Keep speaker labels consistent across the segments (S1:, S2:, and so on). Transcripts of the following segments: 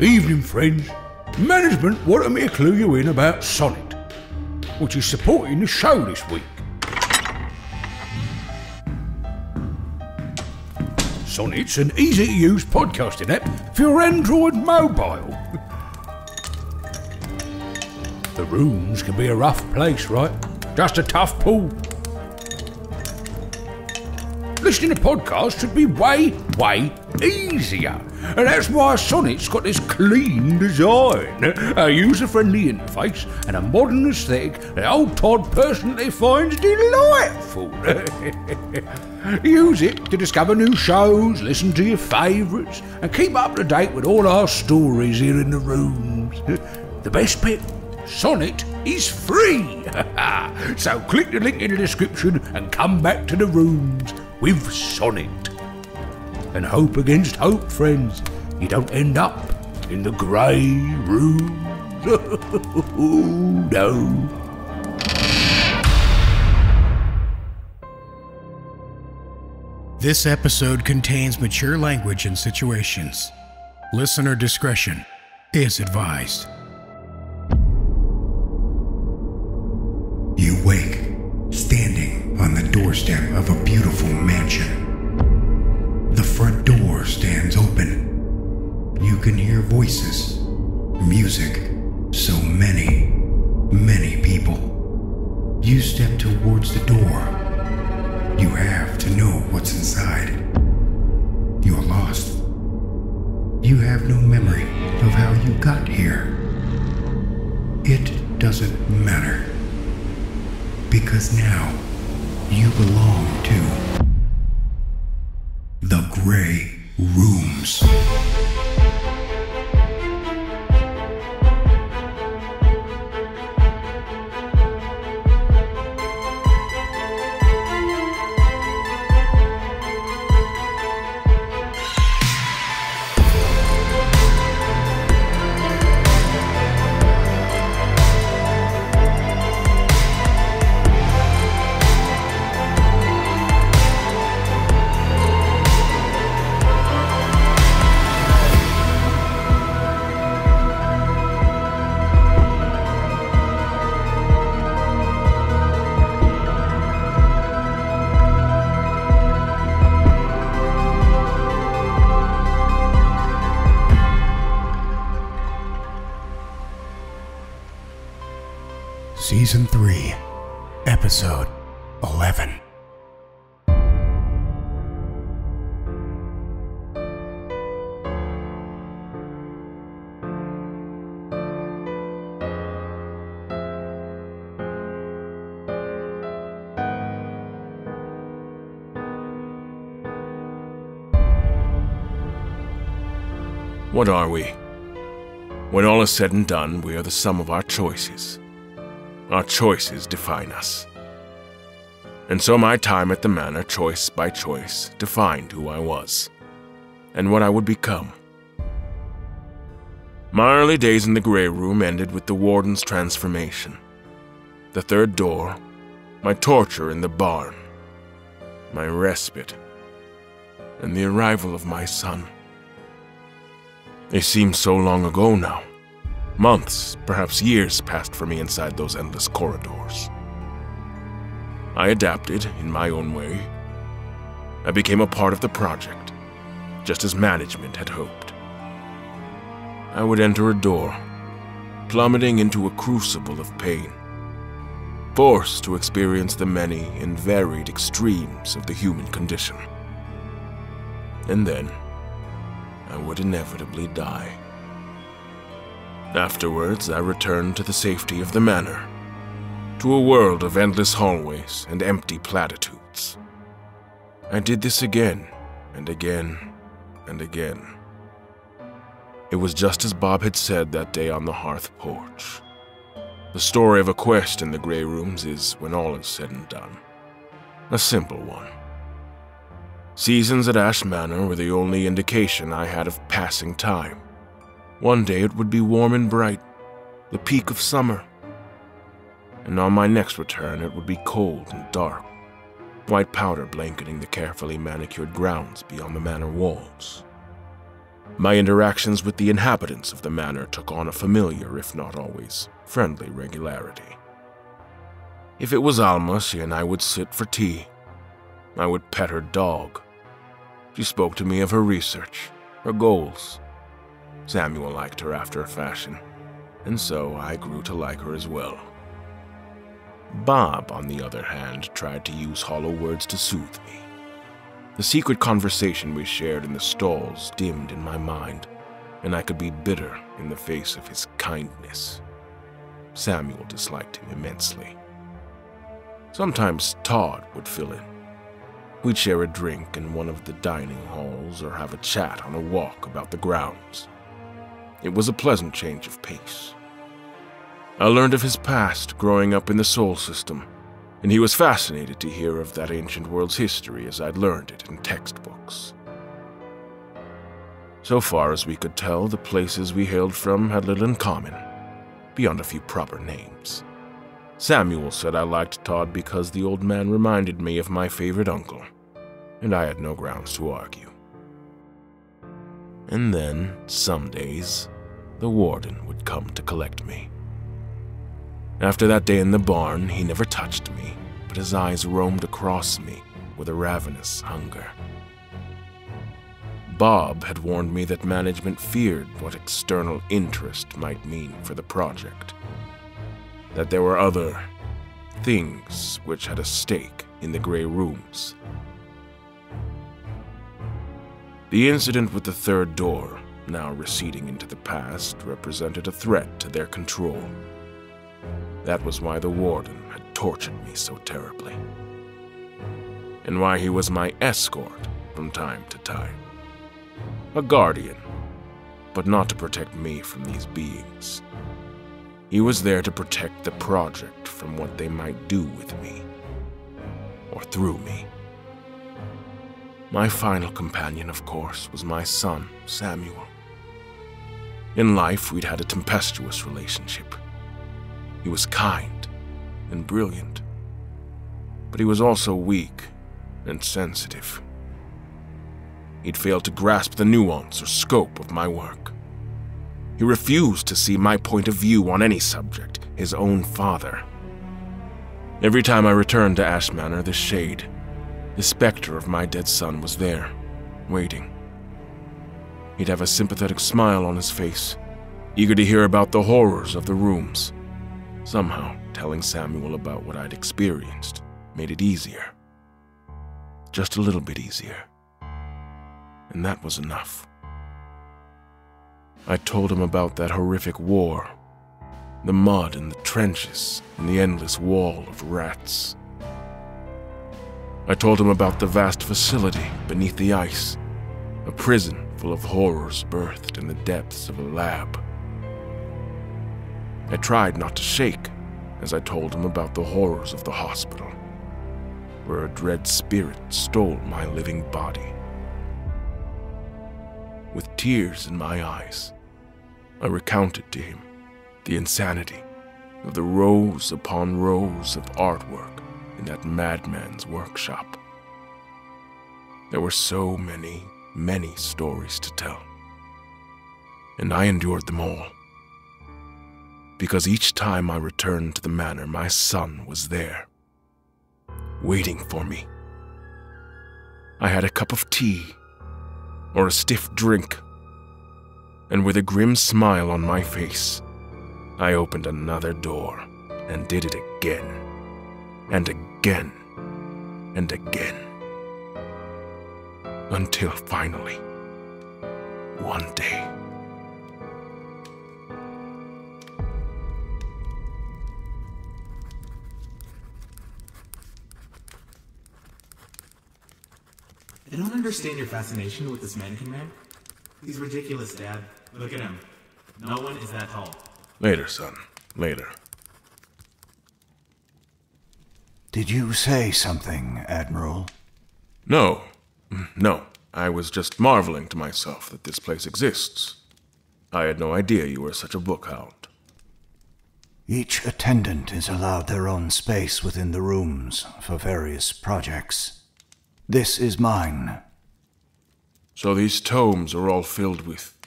S1: Evening, friends. Management wanted me to clue you in about Sonnet, which is supporting the show this week. Sonnet's an easy-to-use podcasting app for your Android mobile. The rooms can be a rough place, right? Just a tough pull. Listening to podcasts should be way easier. And that's why Sonnet's got this clean design, a user-friendly interface, and a modern aesthetic that old Todd personally finds delightful. Use it to discover new shows, listen to your favourites, and keep up to date with all our stories here in the rooms. The best bit? Sonnet is free. So click the link in the description and come back to the rooms with Sonnet. And hope against hope, friends. You don't end up in the grey room. No.
S2: This episode contains mature language and situations. Listener discretion is advised. You wake, standing on the doorstep of a beautiful mansion. The front door stands open. You can hear voices, music, so many people. You step towards the door. You have to know what's inside. You're lost. You have no memory of how you got here. It doesn't matter. Because now, you belong to the Grey Rooms. Season 3, Episode 11.
S3: What are we? When all is said and done, we are the sum of our choices. Our choices define us. And so my time at the Manor, choice by choice, defined who I was, and what I would become. My early days in the Grey Room ended with the Warden's transformation, the third door, my torture in the barn, my respite, and the arrival of my son. It seems so long ago now. Months, perhaps years passed for me inside those endless corridors. I adapted in my own way. I became a part of the project, just as management had hoped. I would enter a door, plummeting into a crucible of pain, forced to experience the many and varied extremes of the human condition. And then, I would inevitably die. Afterwards, I returned to the safety of the Manor, to a world of endless hallways and empty platitudes. I did this again, and again, and again. It was just as Bob had said that day on the hearth porch. The story of a quest in the Grey Rooms is, when all is said and done, a simple one. Seasons at Ash Manor were the only indication I had of passing time. One day it would be warm and bright, the peak of summer. And on my next return it would be cold and dark, white powder blanketing the carefully manicured grounds beyond the manor walls. My interactions with the inhabitants of the manor took on a familiar, if not always friendly, regularity. If it was Alma, she and I would sit for tea. I would pet her dog. She spoke to me of her research, her goals. Samuel liked her after a fashion, and so I grew to like her as well. Bob, on the other hand, tried to use hollow words to soothe me. The secret conversation we shared in the stalls dimmed in my mind, and I could be bitter in the face of his kindness. Samuel disliked him immensely. Sometimes Todd would fill in. We'd share a drink in one of the dining halls or have a chat on a walk about the grounds. It was a pleasant change of pace. I learned of his past growing up in the Sol system, and he was fascinated to hear of that ancient world's history as I'd learned it in textbooks. So far as we could tell, the places we hailed from had little in common, beyond a few proper names. Samuel said I liked Todd because the old man reminded me of my favorite uncle, and I had no grounds to argue. And then, some days, the warden would come to collect me. After that day in the barn, he never touched me, but his eyes roamed across me with a ravenous hunger. Bob had warned me that management feared what external interest might mean for the project. That there were other things which had a stake in the Grey Rooms. The incident with the third door, now receding into the past, represented a threat to their control. That was why the warden had tortured me so terribly, and why he was my escort from time to time. A guardian, but not to protect me from these beings. He was there to protect the project from what they might do with me, or through me. My final companion, of course, was my son, Samuel. In life, we'd had a tempestuous relationship. He was kind and brilliant, but he was also weak and sensitive. He'd failed to grasp the nuance or scope of my work. He refused to see my point of view on any subject, his own father. Every time I returned to Ash Manor, the shade, the specter of my dead son, was there, waiting. He'd have a sympathetic smile on his face, eager to hear about the horrors of the rooms. Somehow, telling Samuel about what I'd experienced made it easier. Just a little bit easier. And that was enough. I told him about that horrific war, the mud and the trenches and the endless wall of rats. I told him about the vast facility beneath the ice, a prison full of horrors birthed in the depths of a lab. I tried not to shake as I told him about the horrors of the hospital, where a dread spirit stole my living body. With tears in my eyes, I recounted to him the insanity of the rows upon rows of artwork in that madman's workshop. There were so many, many stories to tell, and I endured them all. Because each time I returned to the manor, my son was there, waiting for me. I had a cup of tea, or a stiff drink, and with a grim smile on my face, I opened another door and did it again, and again, and again. Until finally, one day,
S4: I don't understand your fascination with this mannequin man. He's ridiculous, Dad. Look at him. No one is that tall.
S3: Later, son. Later.
S2: Did you say something, Admiral?
S3: No. I was just marveling to myself that this place exists. I had no idea you were such a bookhound.
S2: Each attendant is allowed their own space within the rooms for various projects. This is mine.
S3: So these tomes are all filled with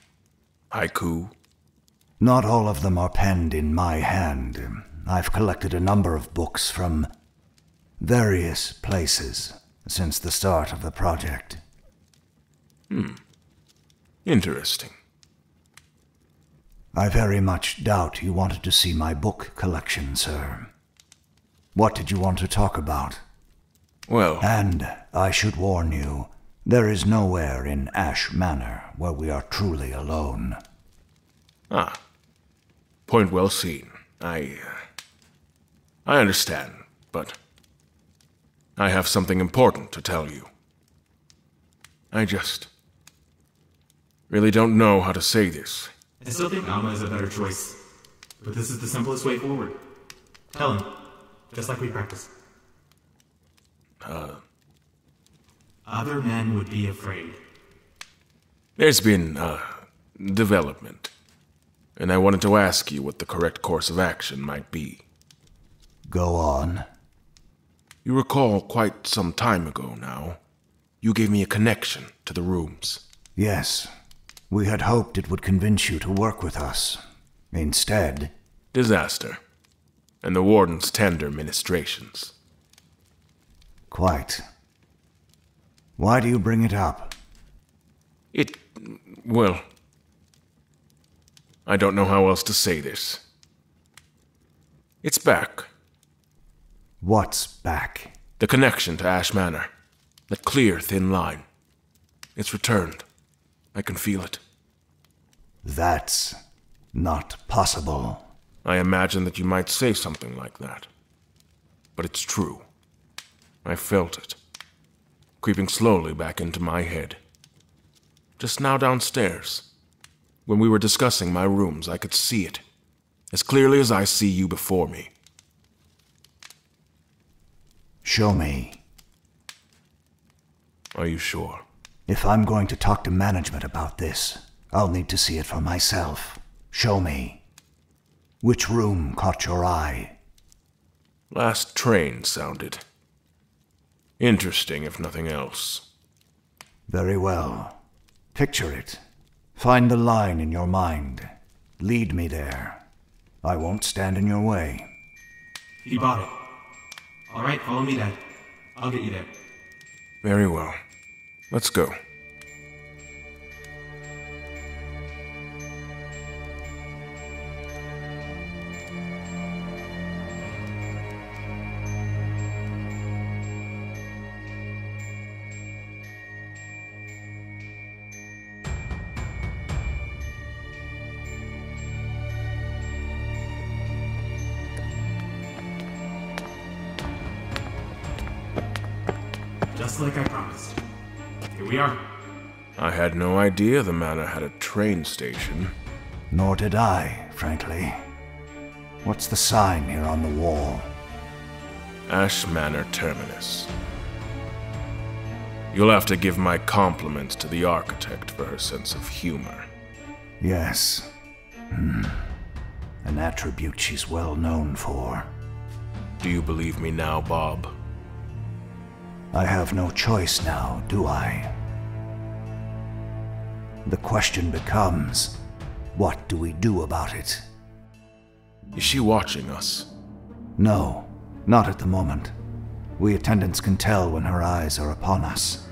S3: haiku?
S5: Not all of them are penned in my hand. I've collected a number of books from various places since the start of the project.
S3: Interesting.
S5: I very much doubt you wanted to see my book collection, sir. What did you want to talk about?
S3: Well...
S5: And I should warn you, there is nowhere in Ash Manor where we are truly alone.
S3: Ah. Point well seen. I understand, but I have something important to tell you. I just really don't know how to say this.
S4: I still think Alma is a better choice, but this is the simplest way forward. Tell him, just like we practiced. Other men would be afraid.
S3: There's been, development, and I wanted to ask you what the correct course of action might be.
S5: Go on.
S3: You recall quite some time ago now, you gave me a connection to the rooms.
S5: Yes. We had hoped it would convince you to work with us. Instead...
S3: Disaster. And the Warden's tender ministrations.
S5: Quite. Why do you bring it up?
S3: Well... I don't know how else to say this. It's back.
S5: What's back?
S3: The connection to Ash Manor. That clear, thin line. It's returned. I can feel it.
S5: That's not possible.
S3: I imagine that you might say something like that. But it's true. I felt it. Creeping slowly back into my head. Just now downstairs. When we were discussing my rooms, I could see it. As clearly as I see you before me.
S5: Show me.
S3: Are you sure?
S5: If I'm going to talk to management about this, I'll need to see it for myself. Show me. Which room caught your eye?
S3: Last train sounded interesting, if nothing else.
S5: Very well. Picture it. Find the line in your mind. Lead me there. I won't stand in your way.
S4: He bought it. All right, follow me, Dad. I'll get you there.
S3: Very well. Let's go.
S4: Just like I promised. Here we are.
S3: I had no idea the manor had a train station.
S5: Nor did I, frankly. What's the sign here on the wall?
S3: Ash Manor Terminus. You'll have to give my compliments to the architect for her sense of humor.
S5: Yes. An attribute she's well known for.
S3: Do you believe me now, Bob?
S5: I have no choice now, do I? The question becomes, what do we do about it?
S3: Is she watching us?
S5: No, not at the moment. We attendants can tell when her eyes are upon us.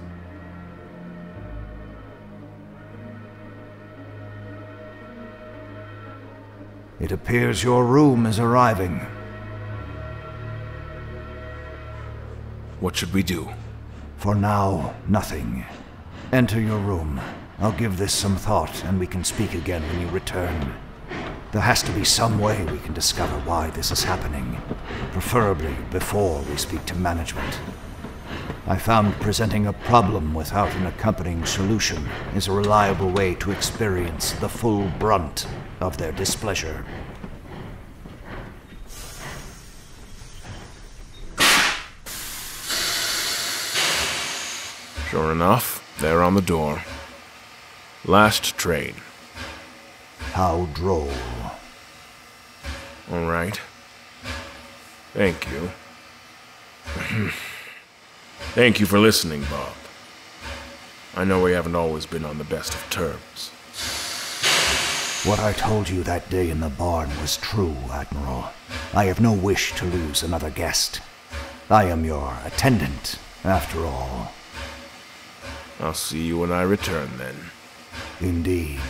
S5: It appears your room is arriving.
S3: What should we do?
S5: For now, nothing. Enter your room. I'll give this some thought, and we can speak again when you return. There has to be some way we can discover why this is happening, preferably before we speak to management. I found presenting a problem without an accompanying solution is a reliable way to experience the full brunt of their displeasure.
S3: Sure enough, there on the door. Last train.
S5: How droll.
S3: All right. Thank you. Thank you for listening, Bob. I know we haven't always been on the best of terms.
S5: What I told you that day in the barn was true, Admiral. I have no wish to lose another guest. I am your attendant, after all.
S3: I'll see you when I return, then.
S5: Indeed.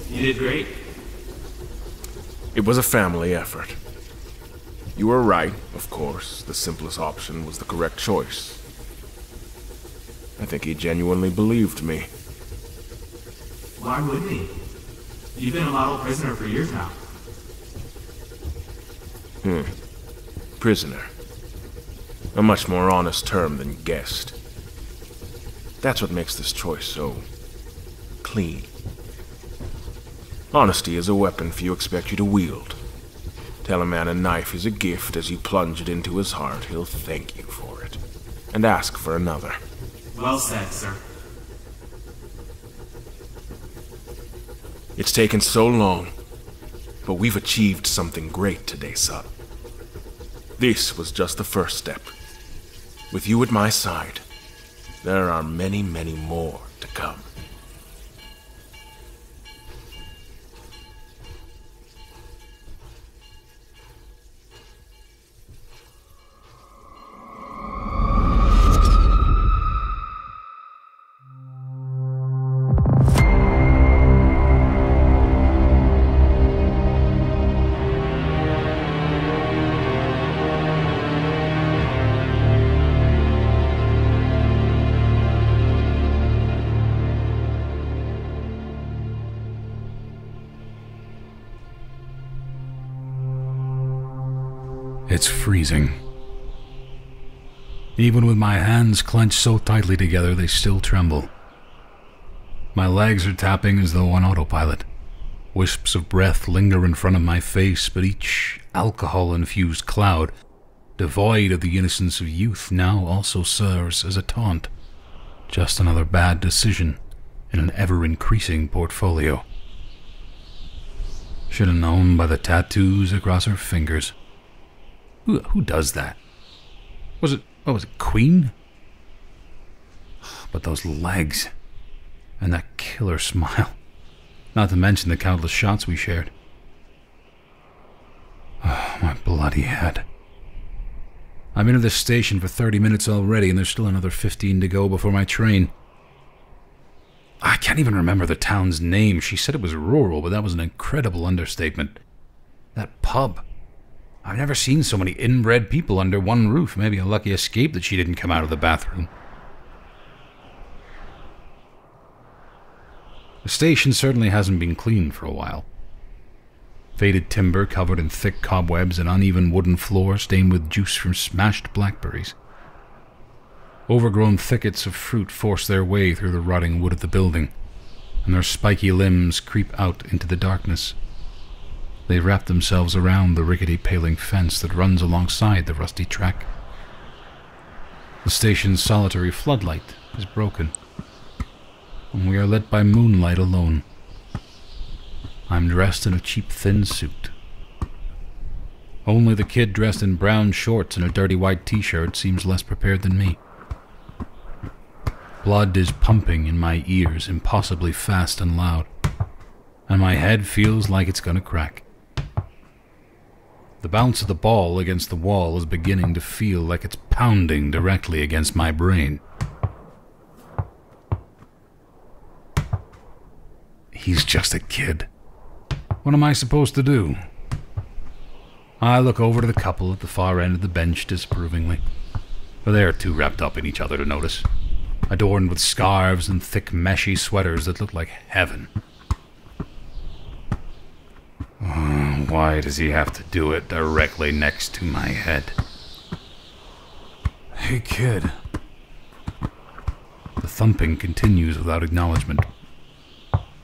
S4: You did great.
S3: It was a family effort. You were right, of course. The simplest option was the correct choice. I think he genuinely believed me.
S4: Why wouldn't he? You've been a model prisoner for years now.
S3: Prisoner. A much more honest term than guest. That's what makes this choice so clean. Honesty is a weapon few expect you to wield. Tell a man a knife is a gift as you plunge it into his heart, he'll thank you for it. And ask for another.
S4: Well said, sir.
S3: It's taken so long, but we've achieved something great today, son. This was just the first step. With you at my side, there are many, many more to come.
S1: It's freezing. Even with my hands clenched so tightly together, they still tremble. My legs are tapping as though on autopilot. Wisps of breath linger in front of my face, but each alcohol-infused cloud, devoid of the innocence of youth, now also serves as a taunt. Just another bad decision in an ever-increasing portfolio. Should have known by the tattoos across her fingers. Who does that? Was it Queen? But those legs, and that killer smile, not to mention the countless shots we shared. Oh, my bloody head. I've been at this station for 30 minutes already, and there's still another 15 to go before my train. I can't even remember the town's name. She said it was rural, but that was an incredible understatement. That pub. I've never seen so many inbred people under one roof. Maybe a lucky escape that she didn't come out of the bathroom. The station certainly hasn't been cleaned for a while. Faded timber covered in thick cobwebs and uneven wooden floor stained with juice from smashed blackberries. Overgrown thickets of fruit force their way through the rotting wood of the building, and their spiky limbs creep out into the darkness. They wrap themselves around the rickety paling fence that runs alongside the rusty track. The station's solitary floodlight is broken, and we are lit by moonlight alone. I'm dressed in a cheap thin suit. Only the kid dressed in brown shorts and a dirty white t-shirt seems less prepared than me. Blood is pumping in my ears impossibly fast and loud, and my head feels like it's gonna crack. The bounce of the ball against the wall is beginning to feel like it's pounding directly against my brain. He's just a kid. What am I supposed to do? I look over to the couple at the far end of the bench disapprovingly.
S6: but they are too wrapped up in each other to notice, adorned with scarves and thick meshy sweaters that look like heaven. Oh, why does he have to do it directly next to my head? Hey, kid. The thumping continues without acknowledgement.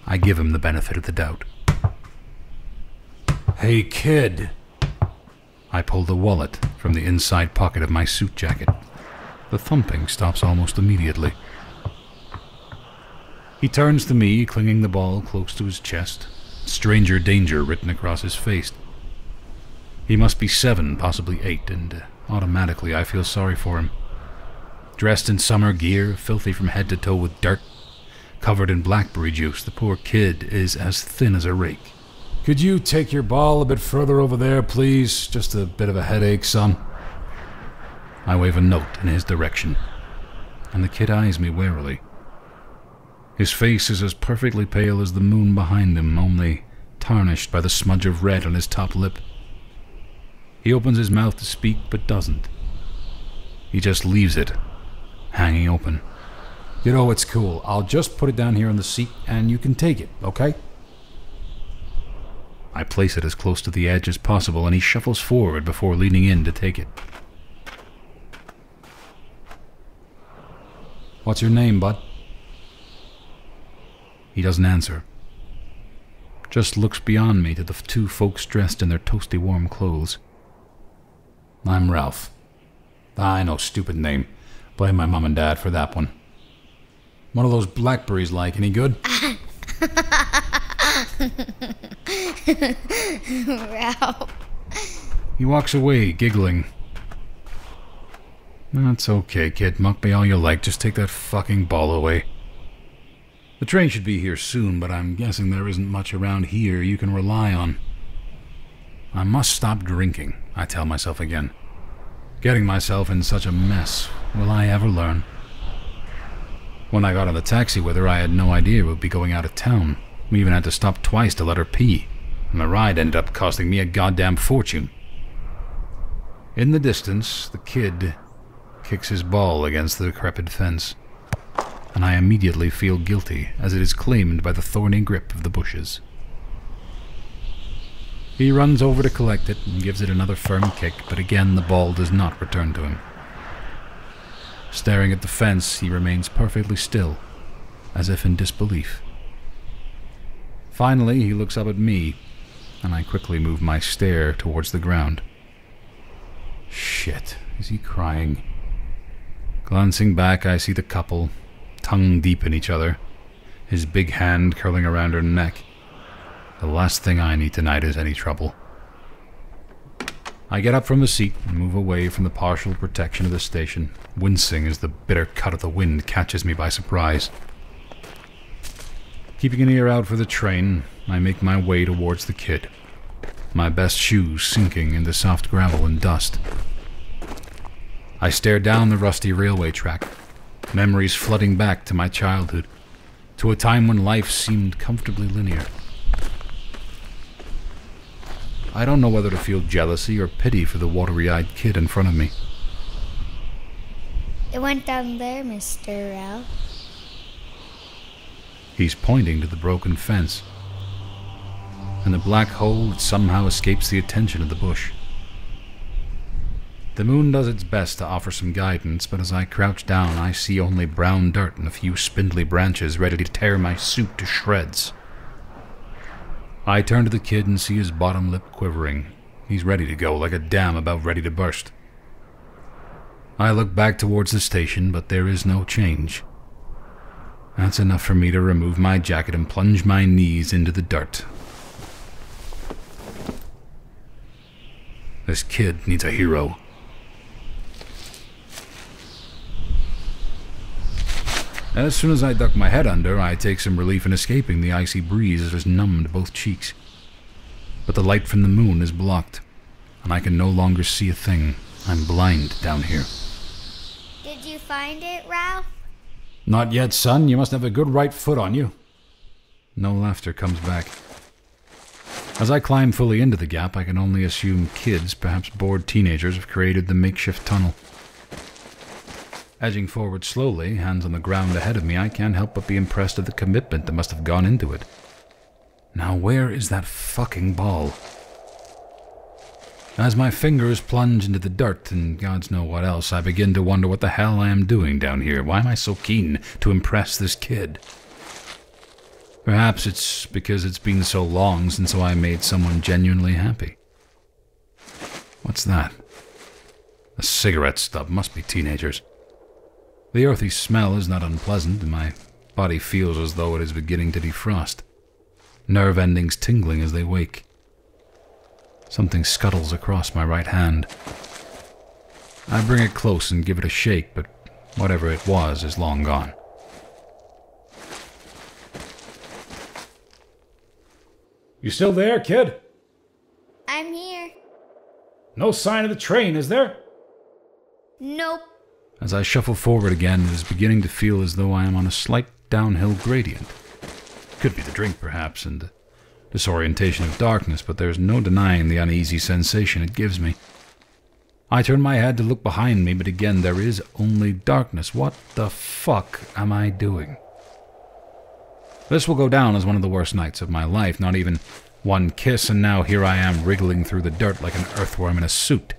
S6: I give him the benefit of the doubt. Hey, kid. I pull the wallet from the inside pocket of my suit jacket. The thumping stops almost immediately. He turns to me, clinging the ball close to his chest, stranger danger written across his face. He must be 7, possibly 8, and automatically I feel sorry for him. Dressed in summer gear, filthy from head to toe with dirt, covered in blackberry juice, the poor kid is as thin as a rake. Could you take your ball a bit further over there, please? Just a bit of a headache, son. I wave a note in his direction, and the kid eyes me warily. His face is as perfectly pale as the moon behind him, only tarnished by the smudge of red on his top lip. He opens his mouth to speak, but doesn't. He just leaves it, hanging open. You know, it's cool. I'll just put it down here on the seat, and you can take it, okay? I place it as close to the edge as possible, and he shuffles forward before leaning in to take it. What's your name, bud? He doesn't answer. Just looks beyond me to the 2 folks dressed in their toasty warm clothes. I'm Ralph. I know, stupid name. Blame my mom and dad for that one. One of those blackberries like, any good?
S7: Ralph.
S6: He walks away, giggling. That's okay, kid. Mock me all you like. Just take that fucking ball away. The train should be here soon, but I'm guessing there isn't much around here you can rely on. I must stop drinking, I tell myself again. Getting myself in such a mess. Will I ever learn? When I got on the taxi with her, I had no idea we'd be going out of town. We even had to stop twice to let her pee, and the ride ended up costing me a goddamn fortune. In the distance, the kid kicks his ball against the decrepit fence, and I immediately feel guilty as it is claimed by the thorny grip of the bushes. He runs over to collect it and gives it another firm kick, but again the ball does not return to him. Staring at the fence, he remains perfectly still, as if in disbelief. Finally, he looks up at me, and I quickly move my stare towards the ground. Shit, is he crying? Glancing back, I see the couple, tongue deep in each other, his big hand curling around her neck. The last thing I need tonight is any trouble. I get up from the seat and move away from the partial protection of the station, wincing as the bitter cut of the wind catches me by surprise. Keeping an ear out for the train, I make my way towards the kid, my best shoes sinking into soft gravel and dust. I stare down the rusty railway track, memories flooding back to my childhood, to a time when life seemed comfortably linear. I don't know whether to feel jealousy or pity for the watery-eyed kid in front of me.
S7: It went down there, Mr. Ralph.
S6: He's pointing to the broken fence, and the black hole that somehow escapes the attention of the bush. The moon does its best to offer some guidance, but as I crouch down, I see only brown dirt and a few spindly branches ready to tear my suit to shreds. I turn to the kid and see his bottom lip quivering. He's ready to go, like a dam about ready to burst. I look back towards the station, but there is no change. That's enough for me to remove my jacket and plunge my knees into the dirt. This kid needs a hero. As soon as I duck my head under, I take some relief in escaping the icy breeze that has numbed both cheeks. But the light from the moon is blocked, and I can no longer see a thing. I'm blind down here.
S7: Did you find it, Ralph?
S6: Not yet, son. You must have a good right foot on you. No laughter comes back. As I climb fully into the gap, I can only assume kids, perhaps bored teenagers, have created the makeshift tunnel. Edging forward slowly, hands on the ground ahead of me, I can't help but be impressed at the commitment that must have gone into it. Now where is that fucking ball? As my fingers plunge into the dirt and gods know what else, I begin to wonder what the hell I am doing down here. Why am I so keen to impress this kid? Perhaps it's because it's been so long since I made someone genuinely happy. What's that? A cigarette stub. Must be teenagers. The earthy smell is not unpleasant, and my body feels as though it is beginning to defrost. Nerve endings tingling as they wake. Something scuttles across my right hand. I bring it close and give it a shake, but whatever it was is long gone.
S1: You still there, kid?
S7: I'm here.
S1: No sign of the train, is there?
S7: Nope.
S6: As I shuffle forward again, it is beginning to feel as though I am on a slight downhill gradient. Could be the drink, perhaps, and the disorientation of darkness, but there's no denying the uneasy sensation it gives me. I turn my head to look behind me, but again there is only darkness. What the fuck am I doing? This will go down as one of the worst nights of my life. Not even one kiss, and now here I am wriggling through the dirt like an earthworm in a suit.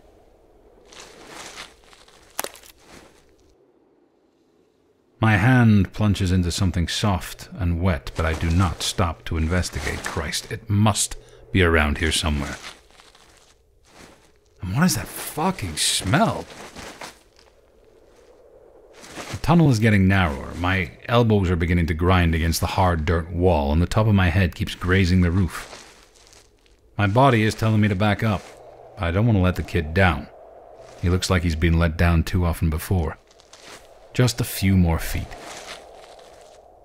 S6: My hand plunges into something soft and wet, but I do not stop to investigate. Christ, it must be around here somewhere. And what is that fucking smell? The tunnel is getting narrower. My elbows are beginning to grind against the hard dirt wall, and the top of my head keeps grazing the roof. My body is telling me to back up, but I don't want to let the kid down. He looks like he's been let down too often before. Just a few more feet.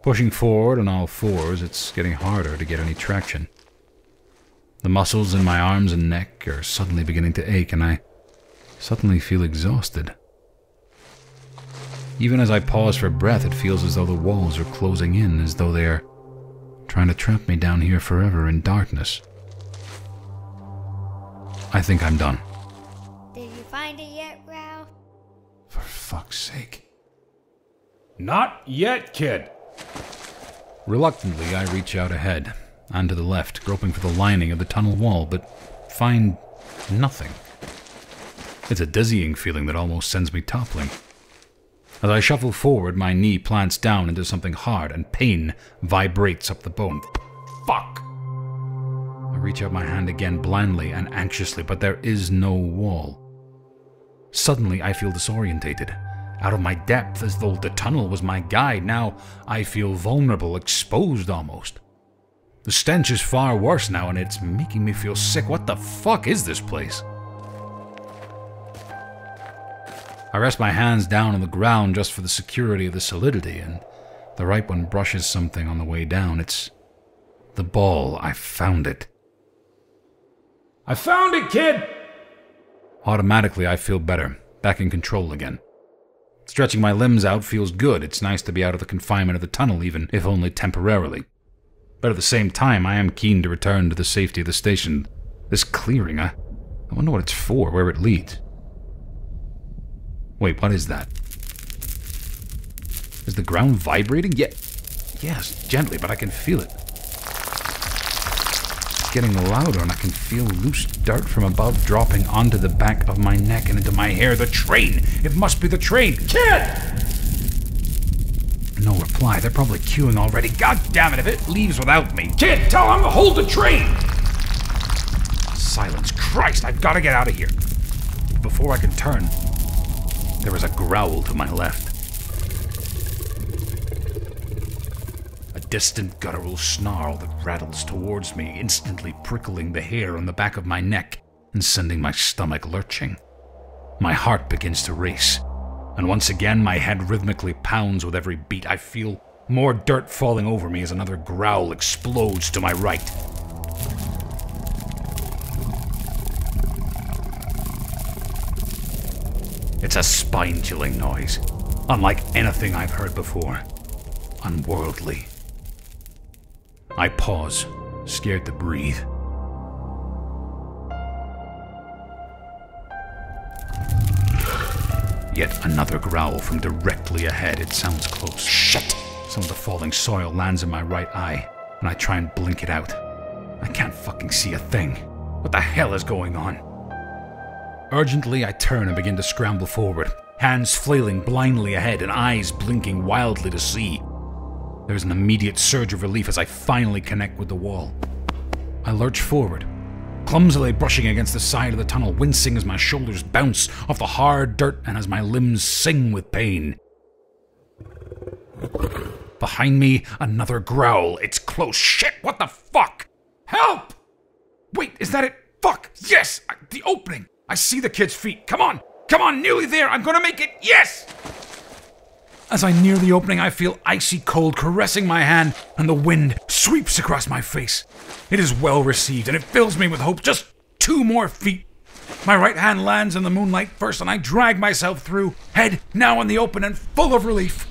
S6: Pushing forward on all fours, it's getting harder to get any traction. The muscles in my arms and neck are suddenly beginning to ache, and I suddenly feel exhausted. Even as I pause for breath, it feels as though the walls are closing in, as though they are trying to trap me down here forever in darkness. I think I'm done.
S7: Did you find it yet, Ralph?
S6: For fuck's sake.
S1: Not yet, kid.
S6: Reluctantly, I reach out ahead and to the left, groping for the lining of the tunnel wall, but find nothing. It's a dizzying feeling that almost sends me toppling. As I shuffle forward, my knee plants down into something hard, and pain vibrates up the bone. Fuck! I reach out my hand again blindly and anxiously, but there is no wall. Suddenly, I feel disorientated. Out of my depth, as though the tunnel was my guide. Now I feel vulnerable, exposed almost. The stench is far worse now, and it's making me feel sick. What the fuck is this place? I rest my hands down on the ground just for the security of the solidity, and the right one brushes something on the way down. It's the ball. I found it.
S1: I found it, kid!
S6: Automatically, I feel better, back in control again. Stretching my limbs out feels good. It's nice to be out of the confinement of the tunnel, even if only temporarily. But at the same time, I am keen to return to the safety of the station. This clearing, I wonder what it's for, where it leads. Wait, what is that? Is the ground vibrating? Yes, gently, but I can feel it. It's getting louder, and I can feel loose dirt from above dropping onto the back of my neck and into my hair. The train! It must be the train! Kid! No reply. They're probably queuing already. God damn it, if it leaves without me.
S1: Kid, tell them to hold the train!
S6: Silence. Christ, I've got to get out of here. Before I can turn, there is a growl to my left. A distant guttural snarl that rattles towards me, instantly prickling the hair on the back of my neck and sending my stomach lurching. My heart begins to race, and once again my head rhythmically pounds with every beat. I feel more dirt falling over me as another growl explodes to my right. It's a spine-chilling noise, unlike anything I've heard before. Unworldly. I pause, scared to breathe. Yet another growl from directly ahead. It sounds close. Shit! Some of the falling soil lands in my right eye, and I try and blink it out. I can't fucking see a thing. What the hell is going on? Urgently, I turn and begin to scramble forward, hands flailing blindly ahead and eyes blinking wildly to see. There's an immediate surge of relief as I finally connect with the wall. I lurch forward, clumsily brushing against the side of the tunnel, wincing as my shoulders bounce off the hard dirt and as my limbs sing with pain. Behind me, another growl. It's close. Shit, what the fuck? Help! Wait, is that it? Fuck! Yes! The opening! I see the kid's feet. Come on! Come on, nearly there! I'm gonna make it! Yes! As I near the opening, I feel icy cold caressing my hand, and the wind sweeps across my face. It is well received, and it fills me with hope. Just 2 more feet. My right hand lands in the moonlight first, and I drag myself through, head now in the open and full of relief.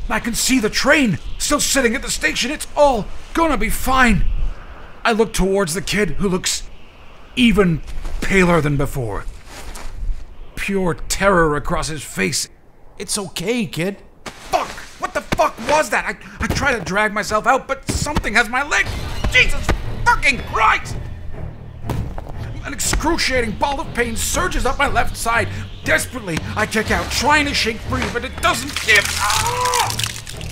S6: I can see the train, still sitting at the station. It's all gonna be fine. I look towards the kid, who looks even paler than before. Pure terror across his face. It's okay, kid. Fuck! What the fuck was that? I try to drag myself out, but something has my leg. Jesus fucking Christ! An excruciating ball of pain surges up my left side. Desperately, I kick out, trying to shake free, but it doesn't give. Ah!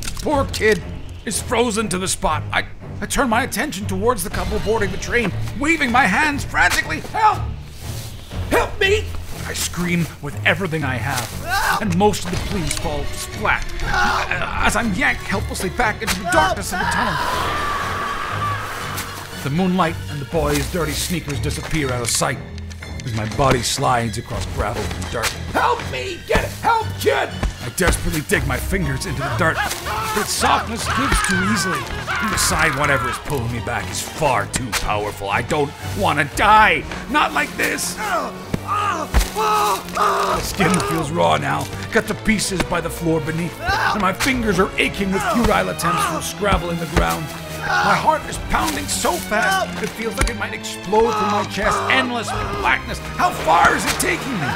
S6: The poor kid is frozen to the spot. I turn my attention towards the couple boarding the train, waving my hands frantically. Help! Help me! I scream with everything I have, and most of the pleas fall splat as I'm yanked helplessly back into the darkness of the tunnel. The moonlight and the boy's dirty sneakers disappear out of sight as my body slides across gravel and dirt. Help me! Get it! Help, kid! I desperately dig my fingers into the dirt. Its softness gives too easily. And beside whatever is pulling me back is far too powerful. I don't want to die. Not like this. The skin feels raw now, cut to pieces by the floor beneath, and my fingers are aching with futile attempts for scrabbling the ground. My heart is pounding so fast, it feels like it might explode from my chest. Endless blackness. How far is it taking me?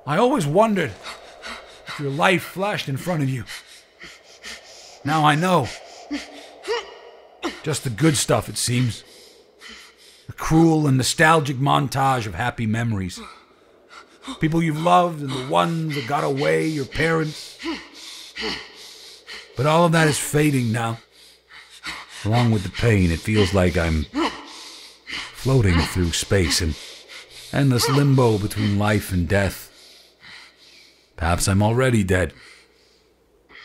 S6: I always wondered if your life flashed in front of you. Now I know. Just the good stuff, it seems. A cruel and nostalgic montage of happy memories. People you've loved and the ones that got away, your parents. But all of that is fading now. Along with the pain, it feels like I'm floating through space in endless limbo between life and death. Perhaps I'm already dead.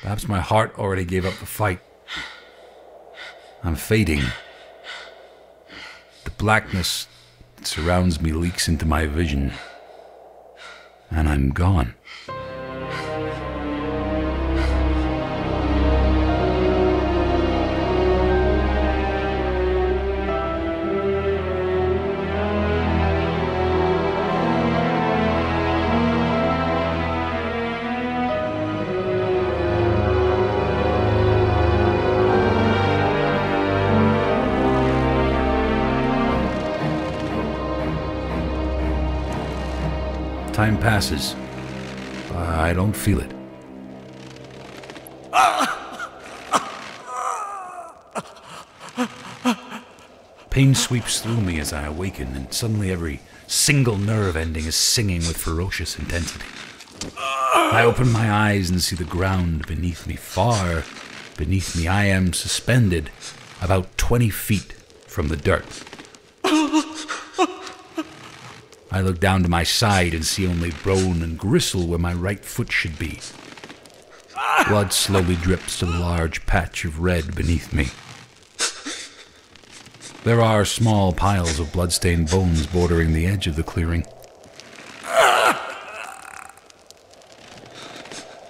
S6: Perhaps my heart already gave up the fight. I'm fading. The blackness that surrounds me leaks into my vision. And I'm gone. Time passes. I don't feel it. Pain sweeps through me as I awaken, and suddenly every single nerve ending is singing with ferocious intensity. I open my eyes and see the ground beneath me. Far beneath me, I am suspended about 20 feet from the dirt. I look down to my side and see only bone and gristle where my right foot should be. Blood slowly drips to the large patch of red beneath me. There are small piles of blood-stained bones bordering the edge of the clearing.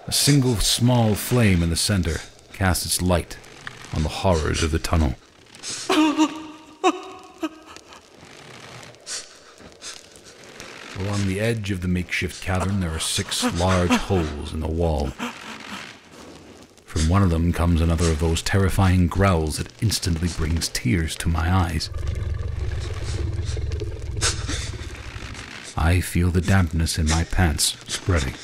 S6: A single small flame in the center casts its light on the horrors of the tunnel. Along Along the edge of the makeshift cavern, there are 6 large holes in the wall. From one of them comes another of those terrifying growls that instantly brings tears to my eyes. I feel the dampness in my pants spreading.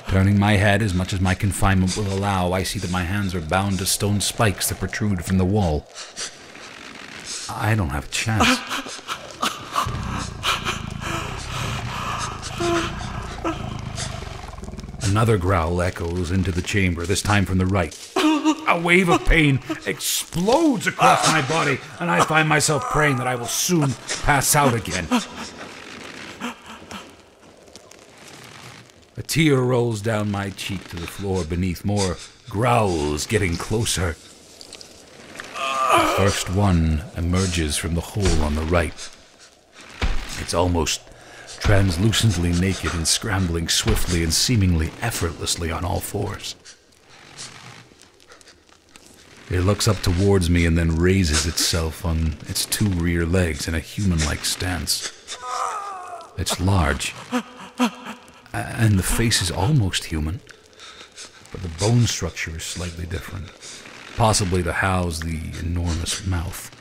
S6: Turning my head as much as my confinement will allow, I see that my hands are bound to stone spikes that protrude from the wall. I don't have a chance. Another growl echoes into the chamber, this time from the right. A wave of pain explodes across my body, and I find myself praying that I will soon pass out again. A tear rolls down my cheek to the floor beneath, more growls getting closer. The first one emerges from the hole on the right. It's almost translucently naked and scrambling swiftly and seemingly effortlessly on all fours. It looks up towards me and then raises itself on its 2 rear legs in a human-like stance. It's large, and the face is almost human, but the bone structure is slightly different, possibly to house the enormous mouth.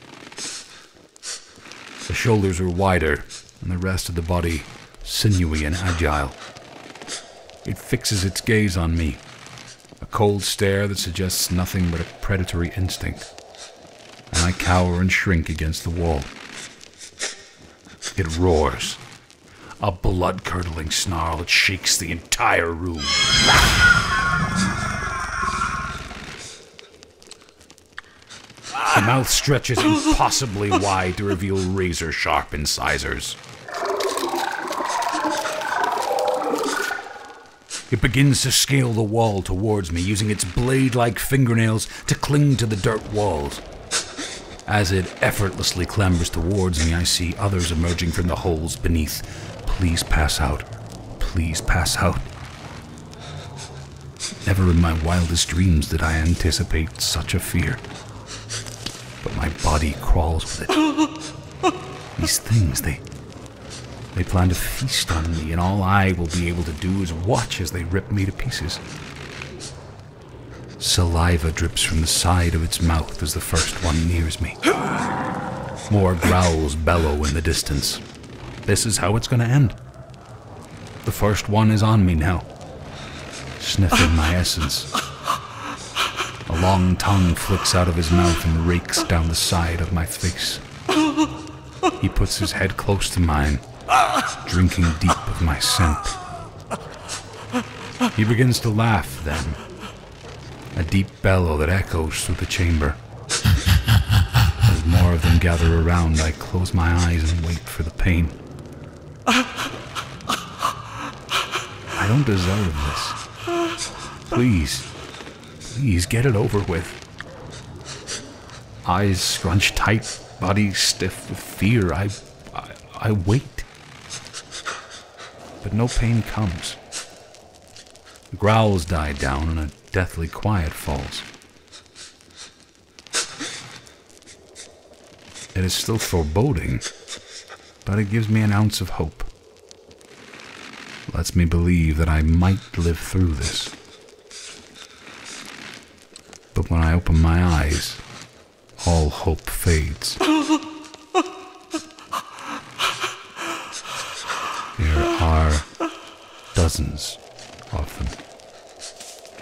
S6: The shoulders are wider, and the rest of the body sinewy and agile. It fixes its gaze on me, a cold stare that suggests nothing but a predatory instinct, and I cower and shrink against the wall. It roars, a blood-curdling snarl that shakes the entire room. The mouth stretches impossibly wide to reveal razor-sharp incisors. It begins to scale the wall towards me, using its blade-like fingernails to cling to the dirt walls. As it effortlessly clambers towards me, I see others emerging from the holes beneath. Please pass out. Please pass out. Never in my wildest dreams did I anticipate such a fear. But my body crawls with it. These things, they plan to feast on me, and all I will be able to do is watch as they rip me to pieces. Saliva drips from the side of its mouth as the first one nears me. More growls bellow in the distance. This is how it's going to end. The first one is on me now, sniffing my essence. A long tongue flicks out of his mouth and rakes down the side of my face. He puts his head close to mine, drinking deep of my scent. He begins to laugh then, a deep bellow that echoes through the chamber. As more of them gather around, I close my eyes and wait for the pain. I don't deserve this. Please get it over with. Eyes scrunched tight, body stiff with fear. I wait. But no pain comes. The growls die down and a deathly quiet falls. It is still foreboding, but it gives me an ounce of hope. Lets me believe that I might live through this. But when I open my eyes, all hope fades. There are dozens of them.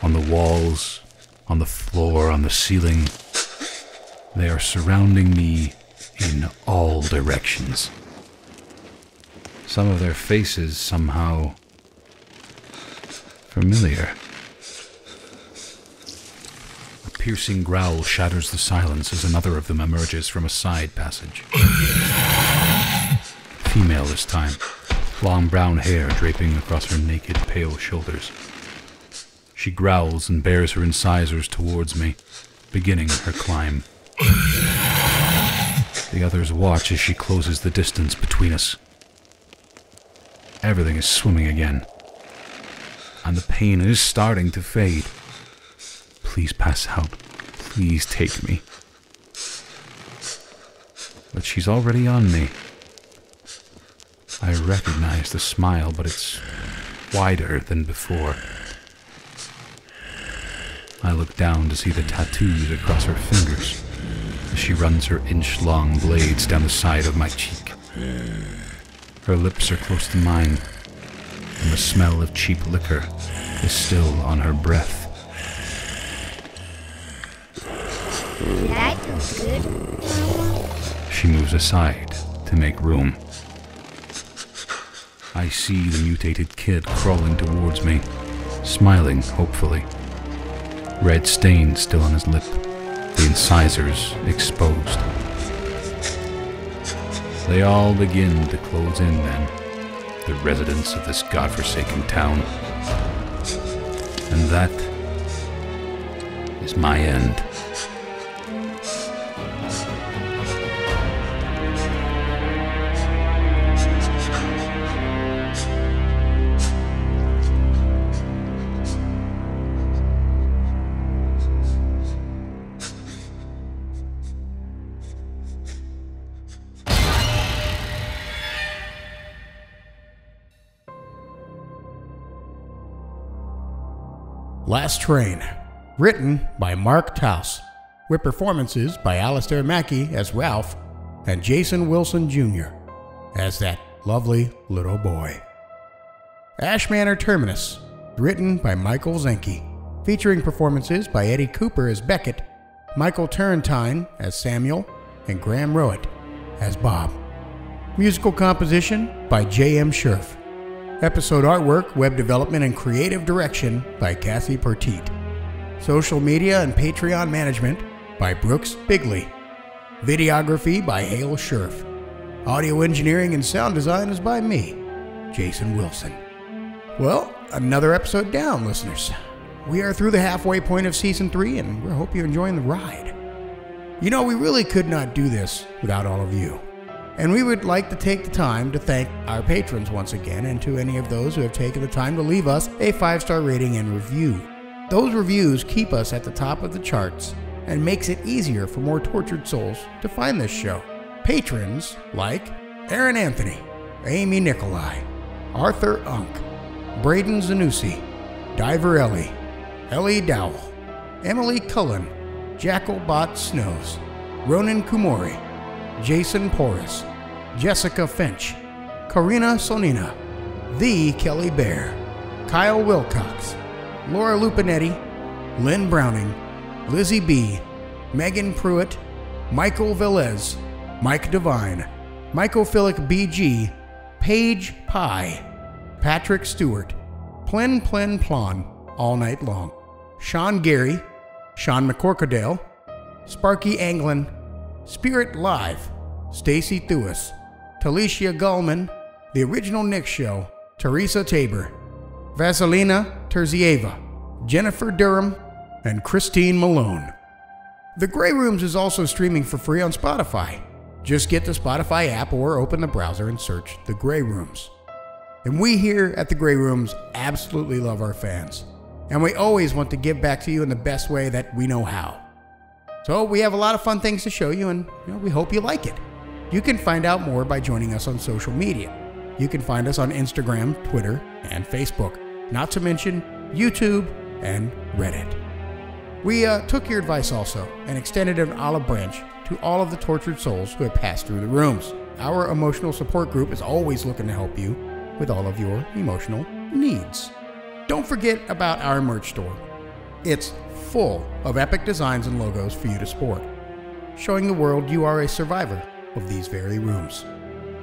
S6: On the walls, on the floor, on the ceiling. They are surrounding me in all directions. Some of their faces somehow familiar. A piercing growl shatters the silence as another of them emerges from a side passage. Female this time, long brown hair draping across her naked, pale shoulders. She growls and bears her incisors towards me, beginning her climb. The others watch as she closes the distance between us. Everything is swimming again, and the pain is starting to fade. Please pass out. Please take me. but she's already on me. I recognize the smile, but it's wider than before. I look down to see the tattoos across her fingers as she runs her inch-long blades down the side of my cheek. Her lips are close to mine, and the smell of cheap liquor is still on her breath.
S7: Did I do good, Mama?
S6: She moves aside to make room. I see the mutated kid crawling towards me, smiling hopefully. Red stain still on his lip, the incisors exposed. They all begin to close in then, the residents of this godforsaken town. And that is my end.
S8: Last Train, written by Mark Towse, with performances by Alistair Mackey as Ralph and Jason Wilson Jr. as that lovely little boy. Manor Terminus, written by Michael Zenke, featuring performances by Eddie Cooper as Beckett, Michael Turrentine as Samuel, and Graham Rowat as Bob. Musical composition by J.M. Scherf. Episode artwork, web development, and creative direction by Cassie Pertite. Social media and Patreon management by Brooks Bigley. Videography by Hale Scherf. Audio engineering and sound design is by me, Jason Wilson. Well, another episode down, listeners. We are through the halfway point of Season 3, and we hope you're enjoying the ride. You know, we really could not do this without all of you. And we would like to take the time to thank our patrons once again, and to any of those who have taken the time to leave us a 5-star rating and review. Those reviews keep us at the top of the charts and makes it easier for more tortured souls to find this show. Patrons like Aaron Anthony, Amy Nikolai, Arthur Unk, Braden Zanussi, Diver Ellie Dowell, Emily Cullen, Jackal Bot Snows, Ronan Kumori, Jason Porras, Jessica Finch, Karina Sonina, The Kelly Bear, Kyle Wilcox, Laura Lupinetti, Lynn Browning, Lizzie B., Megan Pruitt, Michael Velez, Mike Devine, Michael Philic BG, Paige Pye, Patrick Stewart, Plen Plon, All Night Long, Sean Gary, Sean McCorkadale, Sparky Anglin, Spirit Live, Stacy Thewis, Talicia Gullman, The Original Nick Show, Teresa Tabor, Vasilina Terzieva, Jennifer Durham, and Christine Malone. The Grey Rooms is also streaming for free on Spotify. Just get the Spotify app or open the browser and search The Grey Rooms. And we here at The Grey Rooms absolutely love our fans. And we always want to give back to you in the best way that we know how. So we have a lot of fun things to show you, and we hope you like it. You can find out more by joining us on social media. You can find us on Instagram, Twitter, and Facebook, not to mention YouTube and Reddit. We took your advice also and extended an olive branch to all of the tortured souls who have passed through the rooms. Our emotional support group is always looking to help you with all of your emotional needs. Don't forget about our merch store. It's full of epic designs and logos for you to sport, showing the world you are a survivor of these very rooms.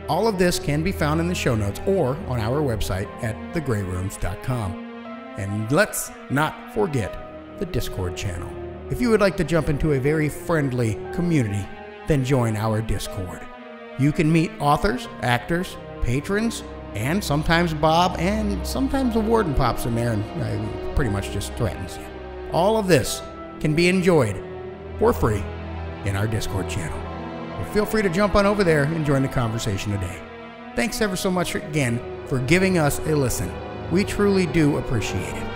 S8: All of this can be found in the show notes or on our website at thegrayrooms.com. And let's not forget the Discord channel. If you would like to jump into a very friendly community, then join our Discord. You can meet authors, actors, patrons, and sometimes Bob, and sometimes the warden pops in there and pretty much just threatens you. All of this can be enjoyed for free in our Discord channel. Well, feel free to jump on over there and join the conversation today. Thanks ever so much again for giving us a listen. We truly do appreciate it.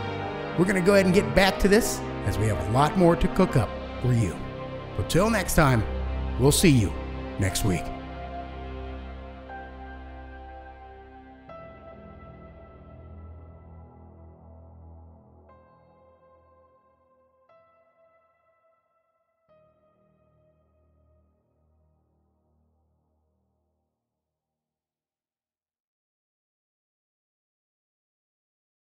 S8: We're going to go ahead and get back to this as we have a lot more to cook up for you. But till next time, we'll see you next week.